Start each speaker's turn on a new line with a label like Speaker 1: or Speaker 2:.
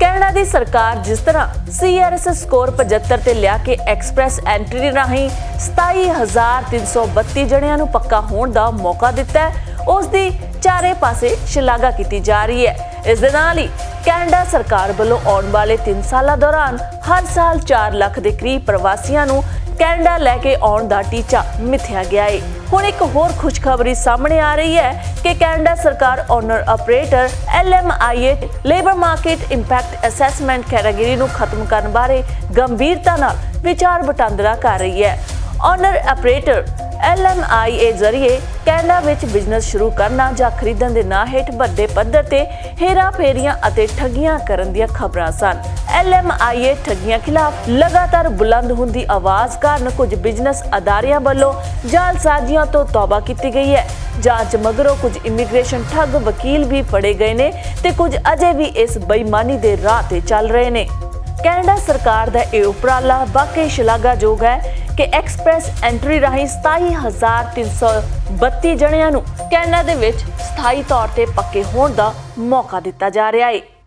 Speaker 1: Canada ਦੀ ਸਰਕਾਰ ਜਿਸ ਤਰ੍ਹਾਂ CRS ਸਕੋਰ 75 ਤੇ ਲਿਆ ਕੇ ਐਕਸਪ੍ਰੈਸ ਐਂਟਰੀ ਰਾਹੀਂ 27,332 ਜਣਿਆਂ ਨੂੰ ਪੱਕਾ ਹੋਣ ਦਾ ਮੌਕਾ ਦਿੱਤਾ ਹੈ, ਉਸ ਦੀ ਚਾਰੇ ਪਾਸੇ ਸ਼ਲਾਘਾ ਕੀਤੀ ਜਾ ਰਹੀ ਹੈ। ਇਸ ਦੇ ਨਾਲ ਹੀ ਕੈਨੇਡਾ ਸਰਕਾਰ ਵੱਲੋਂ ਆਉਣ ਵਾਲੇ 3 ਸਾਲਾਂ ਦੌਰਾਨ ਹਰ ਸਾਲ 4 ਲੱਖ ਦੇ ਕਰੀਬ ਪ੍ਰਵਾਸੀਆਂ ਨੂੰ ਕੈਨੇਡਾ ਲੈ ਕੇ ਆਉਣ ਦਾ ਟੀਚਾ ਮਿਥਿਆ ਗਿਆ ਹੈ। ਹੁਣ ਇੱਕ ਹੋਰ ਖੁਸ਼ਖਬਰੀ ਸਾਹਮਣੇ ਆ ਰਹੀ ਹੈ ਕਿ ਕੈਨੇਡਾ ਸਰਕਾਰ owner operator LMIA labour market impact assessment category ਨੂੰ ਖਤਮ ਕਰਨ ਬਾਰੇ ਗੰਭੀਰਤਾ ਨਾਲ ਵਿਚਾਰ ਵਟਾਂਦਰਾ ਕਰ ਰਹੀ ਹੈ। ਓਨਰ ਆਪਰੇਟਰ LMIA ਜ਼ਰੀਏ ਕੈਨੇਡਾ ਵਿੱਚ ਬਿਜ਼ਨਸ ਸ਼ੁਰੂ ਕਰਨਾ ਜਾਂ ਖਰੀਦਣ ਦੇ ਨਾਂ ਹੇਠ ਵੱਡੇ ਪੱਧਰ ਤੇ ਹੇਰਾਫੇਰੀਆਂ ਅਤੇ ਠੱਗੀਆਂ ਕਰਨ ਦੀਆਂ ਖਬਰਾਂ ਸਨ। LMIA ਠੱਗੀਆਂ ਖਿਲਾਫ ਲਗਾਤਾਰ ਬੁਲੰਦ ਹੁੰਦੀ ਆਵਾਜ਼ ਕਾਰਨ ਕੁਝ ਬਿਜ਼ਨਸ ਅਦਾਰਿਆਂ ਵੱਲੋਂ ਜਾਲਸਾਜ਼ੀਆਂ ਤੋਂ ਤੌਬਾ ਕੀਤੀ ਗਈ ਹੈ। ਜਾਂਚ ਮਗਰੋਂ ਕੁਝ ਇਮੀਗ੍ਰੇਸ਼ਨ ਠੱਗ ਵਕੀਲ ਵੀ ਫੜੇ ਗਏ ਨੇ ਤੇ ਕੁਝ ਅਜੇ ਵੀ ਇਸ ਬੇਈਮਾਨੀ ਦੇ ਰਾਹ ਤੇ ਚੱਲ ਰਹੇ ਨੇ। ਕੈਨੇਡਾ ਸਰਕਾਰ ਦਾ ਇਹ ਉਪਰਾਲਾ ਵਾਕਈ ਸ਼ਲਾਘਾਯੋਗ ਹੈ ਕਿ ਐਕਸਪ੍ਰੈਸ ਐਂਟਰੀ ਰਾਹੀਂ 27,332 ਜਣਿਆਂ ਨੂੰ ਕੈਨੇਡਾ ਦੇ ਵਿੱਚ ਸਥਾਈ ਤੌਰ ਤੇ ਪੱਕੇ ਹੋਣ ਦਾ ਮੌਕਾ ਦਿੱਤਾ ਜਾ ਰਿਹਾ ਹੈ।